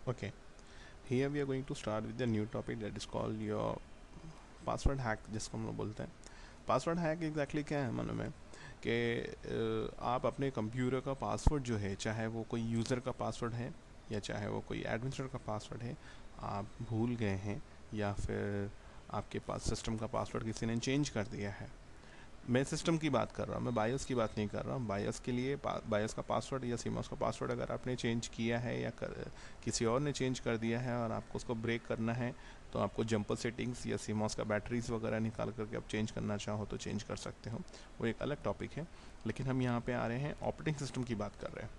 Okay, here we are going to start with the new topic that is called your password hack, जिसको हम लोग बोलते हैं। Password hack exactly क्या है मालूम है कि आप अपने कंप्यूटर का पासवर्ड जो है, चाहे वो कोई यूज़र का पासवर्ड है या चाहे वो कोई एडमिनिस्ट्रेटर का पासवर्ड है, आप भूल गए हैं या फिर आपके पास सिस्टम का पासवर्ड किसी ने चेंज कर दिया है। मैं सिस्टम की बात कर रहा हूँ, मैं बायोस की बात नहीं कर रहा हूँ। बायोस के लिए बायोस का पासवर्ड या सीमॉस का पासवर्ड अगर आपने चेंज किया है या किसी और ने चेंज कर दिया है और आपको उसको ब्रेक करना है, तो आपको जंपर सेटिंग्स या सीमॉस का बैटरीज वगैरह निकाल करके आप चेंज करना चाहो तो चेंज कर सकते हो। वो एक अलग टॉपिक है, लेकिन हम यहाँ पे आ रहे हैं ऑपरेटिंग सिस्टम की बात कर रहे हैं।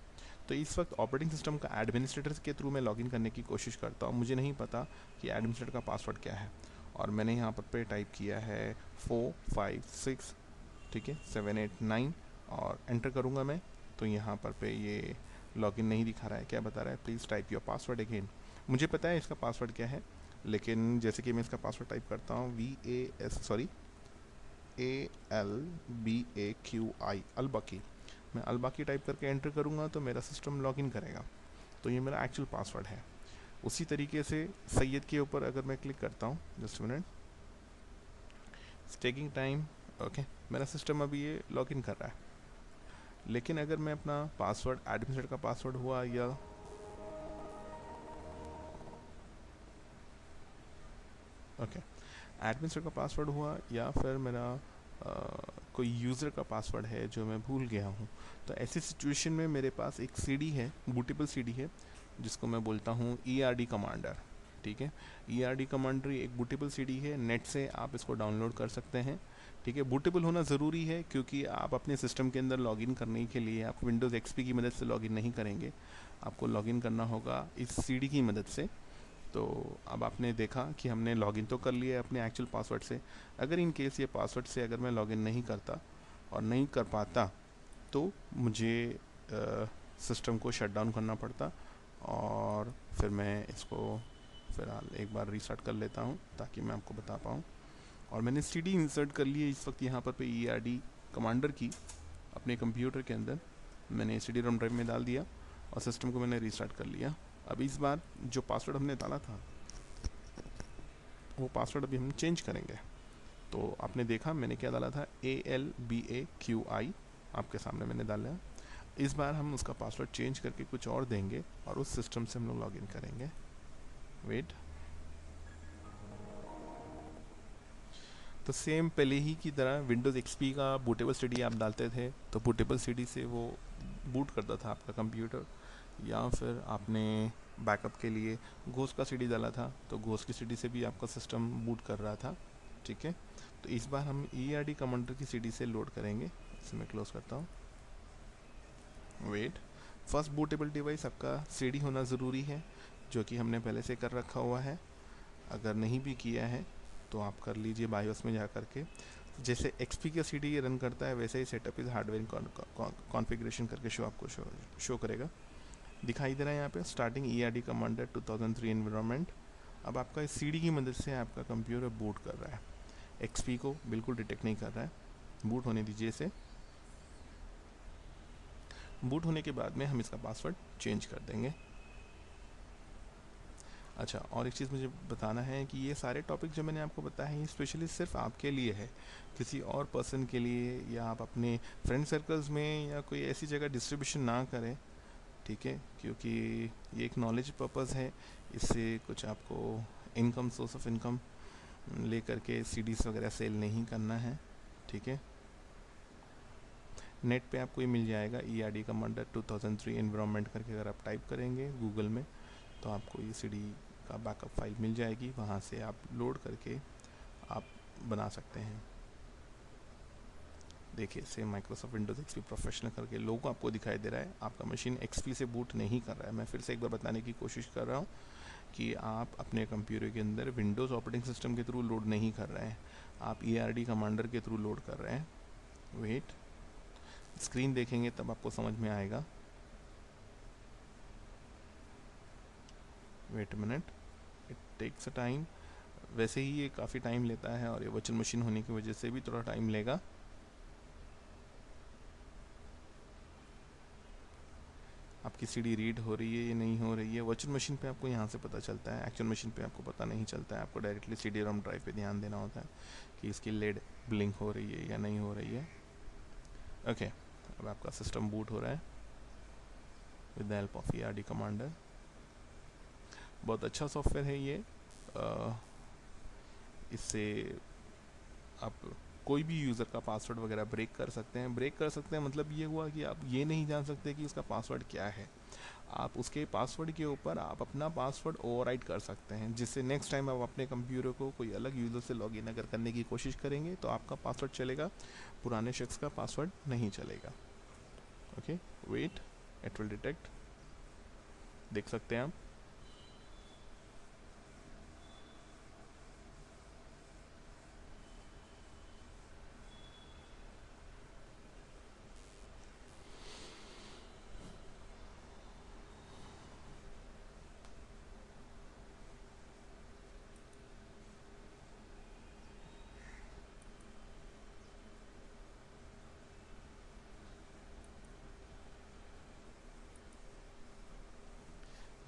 तो इस वक्त ऑपरेटिंग सिस्टम का एडमिनिस्ट्रेटर के थ्रू मैं लॉगिन करने की कोशिश करता हूँ। मुझे नहीं पता कि एडमिनिस्ट्रेटर का पासवर्ड क्या है, और मैंने यहाँ पर टाइप किया है 456, ठीक है, 789 और एंटर करूँगा मैं। तो यहाँ पर ये लॉगिन नहीं दिखा रहा है। क्या बता रहा है? Please type your password again. मुझे पता है इसका पासवर्ड क्या है, लेकिन जैसे कि मैं इसका पासवर्ड टाइप करता हूँ, ALBAQI, अलबाकी। मैं अलबाकी टाइप करके एंटर करूँगा तो मेरा सिस्टम लॉगिन करेगा। तो ये मेरा एक्चुअल पासवर्ड है। उसी तरीके से सैयद के ऊपर अगर मैं क्लिक करता हूँ, just minute, taking time. Okay, मेरा सिस्टम अभी ये लॉगिन कर रहा है। लेकिन अगर मैं अपना पासवर्ड, एडमिनिस्ट्रेटर का पासवर्ड हुआ या ओके एडमिनिस्ट्रेटर का पासवर्ड हुआ या फिर मेरा कोई यूज़र का पासवर्ड है जो मैं भूल गया हूँ, तो ऐसी सिचुएशन में मेरे पास एक सीडी है, बूटेबल सीडी है, जिसको मैं बोलता हूँ ERD कमांडर। ठीक है, ERD कमांडर एक बूटेबल सीडी है। नेट से आप इसको डाउनलोड कर सकते हैं। ठीक है, बूटेबल होना ज़रूरी है क्योंकि आप अपने सिस्टम के अंदर लॉगिन करने के लिए आप विंडोज़ XP की मदद से लॉगिन नहीं करेंगे, आपको लॉगिन करना होगा इस सीडी की मदद से। तो अब आपने देखा कि हमने लॉगिन तो कर लिया है अपने एक्चुअल पासवर्ड से। अगर इन केस ये पासवर्ड से अगर मैं लॉगिन नहीं करता और नहीं कर पाता, तो मुझे सिस्टम को शट डाउन करना पड़ता, और फिर मैं इसको फ़िलहाल एक बार रीस्टार्ट कर लेता हूँ ताकि मैं आपको बता पाऊँ। और मैंने सीडी इंसर्ट कर ली है इस वक्त यहाँ पर पे ERD कमांडर की अपने कंप्यूटर के अंदर। मैंने CD रोम ड्राइव में डाल दिया और सिस्टम को मैंने रीस्टार्ट कर लिया। अब इस बार जो पासवर्ड हमने डाला था वो पासवर्ड अभी हम चेंज करेंगे। तो आपने देखा मैंने क्या डाला था, ALBAQI, आपके सामने मैंने डाला। इस बार हम उसका पासवर्ड चेंज करके कुछ और देंगे और उस सिस्टम से हम लोग लॉगिन करेंगे। वेट, तो सेम पहले ही की तरह विंडोज़ XP का बूटेबल सीडी आप डालते थे तो बूटेबल सीडी से वो बूट करता था आपका कंप्यूटर, या फिर आपने बैकअप के लिए घोस्ट का सीडी डाला था तो घोस्ट की सीडी से भी आपका सिस्टम बूट कर रहा था। ठीक है, तो इस बार हम ERD कमांडर की सीडी से लोड करेंगे। इसे मैं क्लोज करता हूँ। वेट, फर्स्ट बूटेबल डिवाइस आपका सीडी होना ज़रूरी है, जो कि हमने पहले से कर रखा हुआ है। अगर नहीं भी किया है तो आप कर लीजिए बायोस में जा करके। जैसे XP का CD रन करता है वैसे ही सेटअप इस हार्डवेयर कॉन्फ़िगरेशन करके आपको शो करेगा। दिखाई दे रहा है यहाँ पे स्टार्टिंग ERD कमांडर 2003 एनवायरनमेंट। अब आपका इस CD की मदद से आपका कंप्यूटर बूट कर रहा है, XP को बिल्कुल डिटेक्ट नहीं कर रहा है। बूट होने दीजिए इसे। बूट होने के बाद में हम इसका पासवर्ड चेंज कर देंगे। अच्छा, और एक चीज़ मुझे बताना है कि ये सारे टॉपिक जो मैंने आपको बताए हैं स्पेशली सिर्फ आपके लिए है, किसी और पर्सन के लिए या आप अपने फ्रेंड सर्कल्स में या कोई ऐसी जगह डिस्ट्रीब्यूशन ना करें। ठीक है, क्योंकि ये एक नॉलेज पर्पज़ है, इससे कुछ आपको इनकम, सोर्स ऑफ इनकम ले करके CDs वगैरह सेल नहीं करना है। ठीक है, नेट पे आपको ये मिल जाएगा ERD कमांडर 2003 एनवायरनमेंट करके। अगर आप टाइप करेंगे गूगल में तो आपको ये CD का बैकअप फाइल मिल जाएगी, वहाँ से आप लोड करके आप बना सकते हैं। देखिए same Microsoft Windows XP professional करके लोगो आपको दिखाई दे रहा है। आपका मशीन XP से बूट नहीं कर रहा है। मैं फिर से एक बार बताने की कोशिश कर रहा हूँ कि आप अपने कंप्यूटर के अंदर विंडोज़ ऑपरेटिंग सिस्टम के थ्रू लोड नहीं कर रहे हैं, आप ERD कमांडर के थ्रू लोड कर रहे हैं। वेट, स्क्रीन देखेंगे तब आपको समझ में आएगा। Wait minute, it takes a time. वैसे ही ये काफ़ी टाइम लेता है और ये वर्चुअल मशीन होने की वजह से भी थोड़ा टाइम लेगा। आपके आपकी सीडी रीड हो रही है या नहीं हो रही है। वर्चुअल मशीन पे आपको यहाँ से पता चलता है, एक्चुअल मशीन पे आपको पता नहीं चलता है। आपको डायरेक्टली सीडी रोम ड्राइव पे ध्यान देना होता है कि इसकी लेड ब्लिंक हो रही है या नहीं हो रही है। ओके, अब आपका सिस्टम बूट हो रहा है with the help of ERD commander. बहुत अच्छा सॉफ्टवेयर है ये। इससे आप कोई भी यूज़र का पासवर्ड वगैरह ब्रेक कर सकते हैं। ब्रेक कर सकते हैं मतलब ये हुआ कि आप ये नहीं जान सकते कि उसका पासवर्ड क्या है। आप उसके पासवर्ड के ऊपर आप अपना पासवर्ड ओवरराइट कर सकते हैं, जिससे नेक्स्ट टाइम आप अपने कंप्यूटर को कोई अलग यूज़र से लॉगिन अगर करने की कोशिश करेंगे तो आपका पासवर्ड चलेगा, पुराने शख्स का पासवर्ड नहीं चलेगा। Okay, wait, it will detect. देख सकते हैं आप।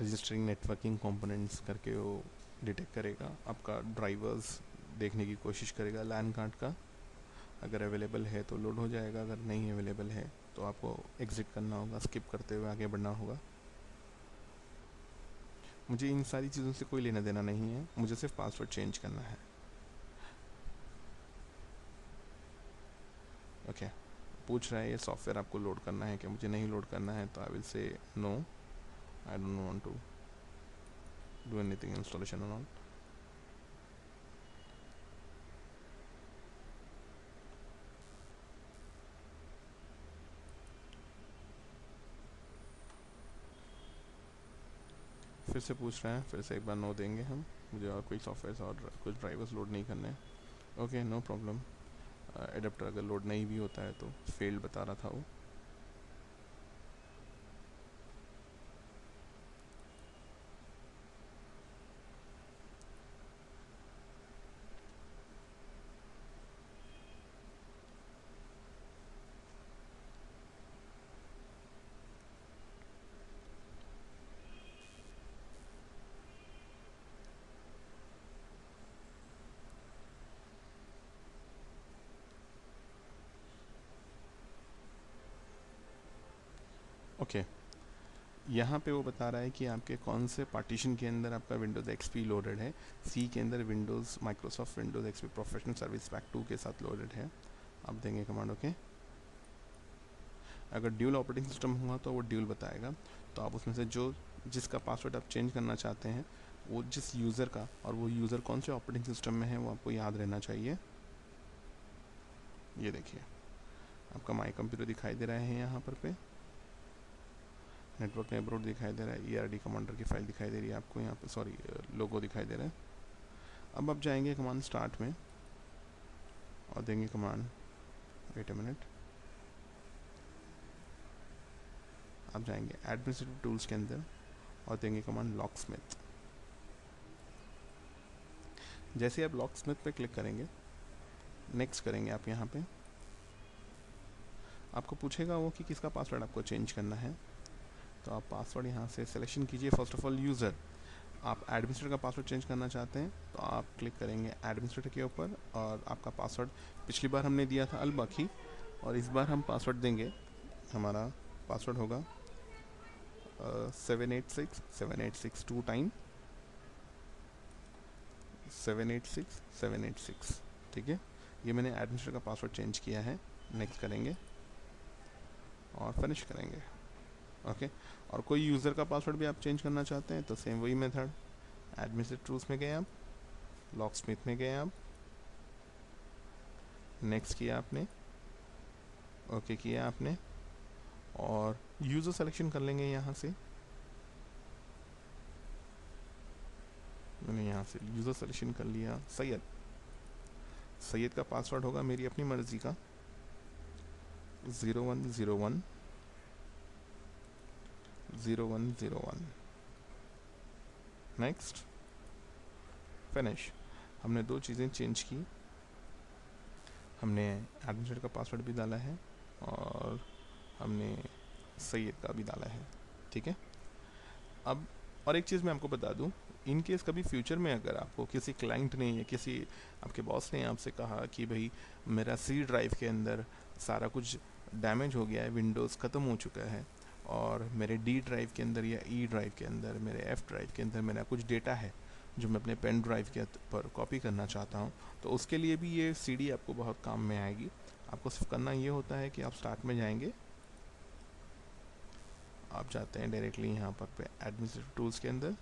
रजिस्टरिंग नेटवर्किंग कंपोनेंट्स करके वो डिटेक्ट करेगा। आपका ड्राइवर्स देखने की कोशिश करेगा लैन कार्ड का। अगर अवेलेबल है तो लोड हो जाएगा, अगर नहीं अवेलेबल है तो आपको एग्जिट करना होगा, स्किप करते हुए आगे बढ़ना होगा। मुझे इन सारी चीज़ों से कोई लेना देना नहीं है, मुझे सिर्फ पासवर्ड चेंज करना है। ओके, पूछ रहा है ये सॉफ्टवेयर आपको लोड करना है कि मुझे नहीं लोड करना है, तो I will say no, I don't want to do anything installation and all. फिर से पूछ रहा है, फिर से एक बार नो देंगे हम। मुझे और कोई सॉफ्टवेयर और कुछ ड्राइवर्स लोड नहीं करने हैं। Okay, no problem. एडेप्टर अगर लोड नहीं भी होता है तो फेल्ड बता रहा था वो। ओके, यहाँ पे वो बता रहा है कि आपके कौन से पार्टीशन के अंदर आपका विंडोज़ एक्सपी लोडेड है। सी के अंदर Windows Microsoft Windows XP professional service pack 2 के साथ लोडेड है। आप देंगे कमांड ओके। अगर ड्यूल ऑपरेटिंग सिस्टम हुआ तो वो ड्यूल बताएगा, तो आप उसमें से जो जिसका पासवर्ड आप चेंज करना चाहते हैं वो जिस यूज़र का, और वो यूज़र कौन से ऑपरेटिंग सिस्टम में है वो आपको याद रहना चाहिए। ये देखिए आपका माई कंप्यूटर दिखाई दे रहा है यहाँ पर नेटवर्क नेबरहुड दिखाई दे रहा है, ERD कमांडर की फाइल दिखाई दे रही है आपको यहाँ पे, सॉरी लोगो दिखाई दे रहा है। अब आप जाएंगे कमांड स्टार्ट में और देंगे कमांड, वेट अ मिनट, आप जाएंगे एडमिनिस्ट्रेटिव टूल्स के अंदर और देंगे कमांड लॉकस्मिथ। जैसे आप लॉकस्मिथ पे क्लिक करेंगे, नेक्स्ट करेंगे आप यहाँ पे, आपको पूछेगा वो कि किसका पासवर्ड आपको चेंज करना है। तो आप पासवर्ड यहाँ से सिलेक्शन कीजिए। फर्स्ट ऑफ ऑल यूज़र, आप एडमिनिस्ट्रेटर का पासवर्ड चेंज करना चाहते हैं तो आप क्लिक करेंगे एडमिनिस्ट्रेटर के ऊपर, और आपका पासवर्ड पिछली बार हमने दिया था अलबाकी, और इस बार हम पासवर्ड देंगे, हमारा पासवर्ड होगा 786 2 टाइम 786 ठीक है। ये मैंने एडमिनिस्ट्रेटर का पासवर्ड चेंज किया है। नेक्स्ट करेंगे और फिनिश करेंगे। ओके, और कोई यूज़र का पासवर्ड भी आप चेंज करना चाहते हैं तो सेम वही मेथड, एडमिनिस्ट्रेटर टूल्स में गए आप, लॉकस्मिथ में गए आप, नेक्स्ट किया आपने, ओके किया आपने, और यूज़र सिलेक्शन कर लेंगे यहाँ से। मैंने यहाँ से यूज़र सिलेक्शन कर लिया, सैयद का पासवर्ड होगा मेरी अपनी मर्ज़ी का 0101 0101। Next, finish. हमने दो चीज़ें चेंज की, हमने एडमिनिस्ट्रेटर का पासवर्ड भी डाला है और हमने सैयद का भी डाला है। ठीक है। अब और एक चीज़ मैं आपको बता दूं, इन केस कभी फ्यूचर में अगर आपको किसी क्लाइंट ने या किसी आपके बॉस ने आपसे कहा कि भाई मेरा सी ड्राइव के अंदर सारा कुछ डैमेज हो गया है, विंडोज़ ख़त्म हो चुका है, और मेरे डी ड्राइव के अंदर या ई ड्राइव के अंदर, मेरे एफ ड्राइव के अंदर मेरा कुछ डेटा है जो मैं अपने पेन ड्राइव के पर कॉपी करना चाहता हूँ, तो उसके लिए भी ये सीडी आपको बहुत काम में आएगी। आपको सिर्फ करना ये होता है कि आप स्टार्ट में जाएंगे, आप जाते हैं डायरेक्टली यहाँ पर पे एडमिनिस्ट्रेटिव टूल्स के अंदर,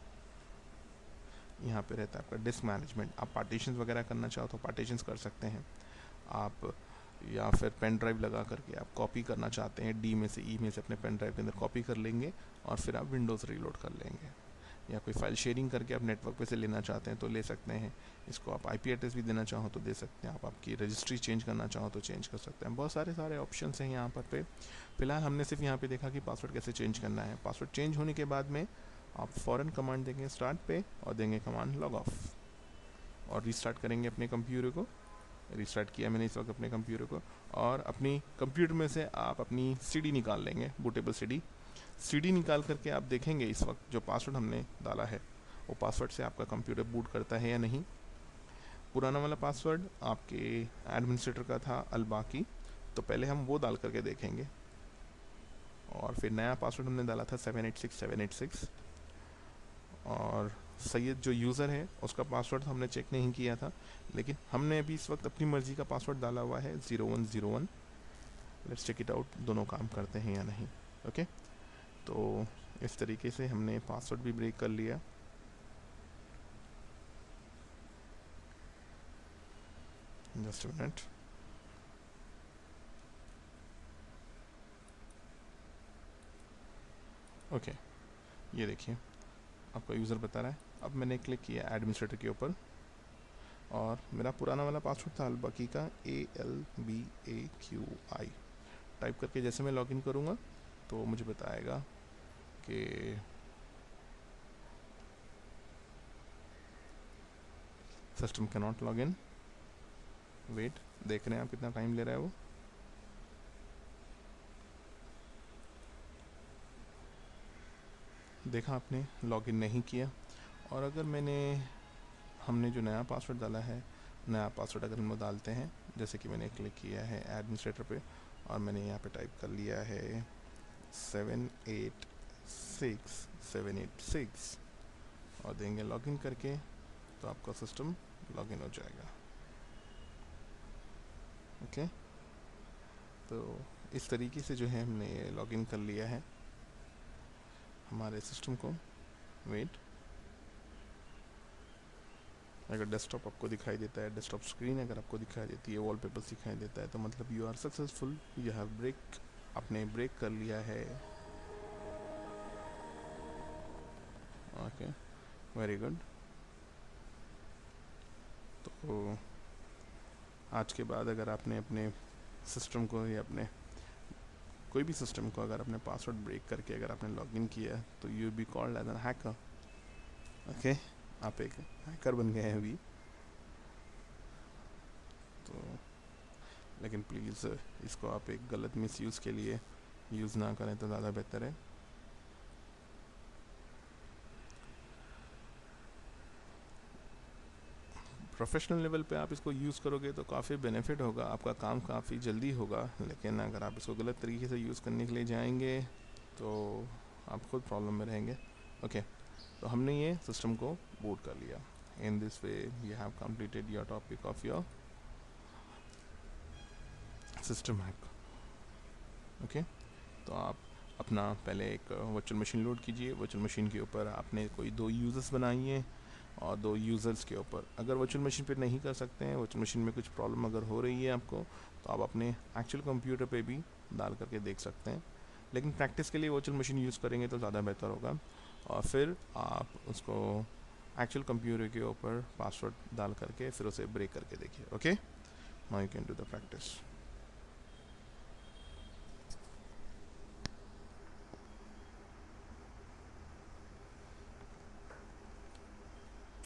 यहाँ पे रहता है आपका डिस्क मैनेजमेंट। आप पार्टीशंस वगैरह करना चाहो तो पार्टीशंस कर सकते हैं आप, या फिर पेन ड्राइव लगा करके आप कॉपी करना चाहते हैं डी में से ई में से अपने पेन ड्राइव के अंदर कॉपी कर लेंगे और फिर आप विंडोज़ रीलोड कर लेंगे। या कोई फाइल शेयरिंग करके आप नेटवर्क पे से लेना चाहते हैं तो ले सकते हैं। इसको आप आईपी एड्रेस भी देना चाहो तो दे सकते हैं। आप आपकी रजिस्ट्री चेंज करना चाहो तो चेंज कर सकते हैं। बहुत सारे ऑप्शंस हैं यहाँ पर फिलहाल हमने सिर्फ यहाँ पे देखा कि पासवर्ड कैसे चेंज करना है। पासवर्ड चेंज होने के बाद में आप फ़ौरन कमांड देंगे स्टार्ट पे और देंगे कमांड लॉग ऑफ, और रीस्टार्ट करेंगे अपने कंप्यूटर को। रीस्टार्ट किया मैंने इस वक्त अपने कंप्यूटर को, और अपनी कंप्यूटर में से आप अपनी सीडी निकाल लेंगे, बूटेबल सीडी निकाल करके आप देखेंगे इस वक्त जो पासवर्ड हमने डाला है वो पासवर्ड से आपका कंप्यूटर बूट करता है या नहीं। पुराना वाला पासवर्ड आपके एडमिनिस्ट्रेटर का था अलबाकी, तो पहले हम वो डाल करके देखेंगे, और फिर नया पासवर्ड हमने डाला था 786786, और सैयद जो यूज़र है उसका पासवर्ड हमने चेक नहीं किया था, लेकिन हमने अभी इस वक्त अपनी मर्ज़ी का पासवर्ड डाला हुआ है 0101। लेट्स चेक इट आउट, दोनों काम करते हैं या नहीं। ओके, तो इस तरीके से हमने पासवर्ड भी ब्रेक कर लिया। Just a minute. ओके, ये देखिए आपका यूज़र बता रहा है। अब मैंने क्लिक किया एडमिनिस्ट्रेटर के ऊपर, और मेरा पुराना वाला पासवर्ड था अलबाकी का ALBAQI टाइप करके जैसे मैं लॉगिन करूँगा तो मुझे बताएगा कि system can not log in. Wait, देख रहे हैं आप कितना टाइम ले रहा है वो। देखा आपने, लॉगिन नहीं किया। और अगर हमने जो नया पासवर्ड डाला है, नया पासवर्ड अगर हम डालते हैं, जैसे कि मैंने क्लिक किया है एडमिनिस्ट्रेटर पे और मैंने यहाँ पे टाइप कर लिया है 786786 और देंगे लॉगिन करके, तो आपका सिस्टम लॉगिन हो जाएगा। ओके, तो इस तरीके से जो है हमने लॉगिन कर लिया है हमारे सिस्टम को। वेट, अगर डेस्कटॉप आपको दिखाई देता है, डेस्कटॉप स्क्रीन अगर आपको दिखाई देती है, वॉलपेपर्स दिखाई देता है, तो मतलब you are successful, you have आपने ब्रेक कर लिया है। Okay, very good. तो आज के बाद अगर आपने अपने सिस्टम को या अपने कोई भी सिस्टम को अगर आपने पासवर्ड ब्रेक करके अगर आपने लॉगिन किया तो you be called as an hacker. Okay, आप एक हैकर बन गए हैं अभी। तो लेकिन प्लीज़ इसको आप एक गलत मिसयूज़ के लिए यूज़ ना करें तो ज़्यादा बेहतर है। प्रोफेशनल लेवल पे आप इसको यूज़ करोगे तो काफ़ी बेनिफिट होगा, आपका काम काफ़ी जल्दी होगा। लेकिन अगर आप इसको गलत तरीके से यूज़ करने के लिए जाएंगे तो आप खुद प्रॉब्लम में रहेंगे। ओके, तो हमने ये सिस्टम को बूट कर लिया। In this way you have completed your topic of your system hack. Okay, तो आप अपना पहले एक वर्चुअल मशीन लोड कीजिए। वर्चुअल मशीन के ऊपर आपने कोई 2 यूज़र्स बनाइए और 2 यूज़र्स के ऊपर, अगर वर्चुअल मशीन पे नहीं कर सकते हैं, वर्चुअल मशीन में कुछ प्रॉब्लम अगर हो रही है आपको, तो आप अपने एक्चुअल कंप्यूटर पे भी डाल करके देख सकते हैं। लेकिन प्रैक्टिस के लिए वर्चुअल मशीन यूज़ करेंगे तो ज़्यादा बेहतर होगा, और फिर आप उसको एक्चुअल कंप्यूटर के ऊपर पासवर्ड डाल करके फिर उसे ब्रेक करके देखिए। Okay, now you can do the practice.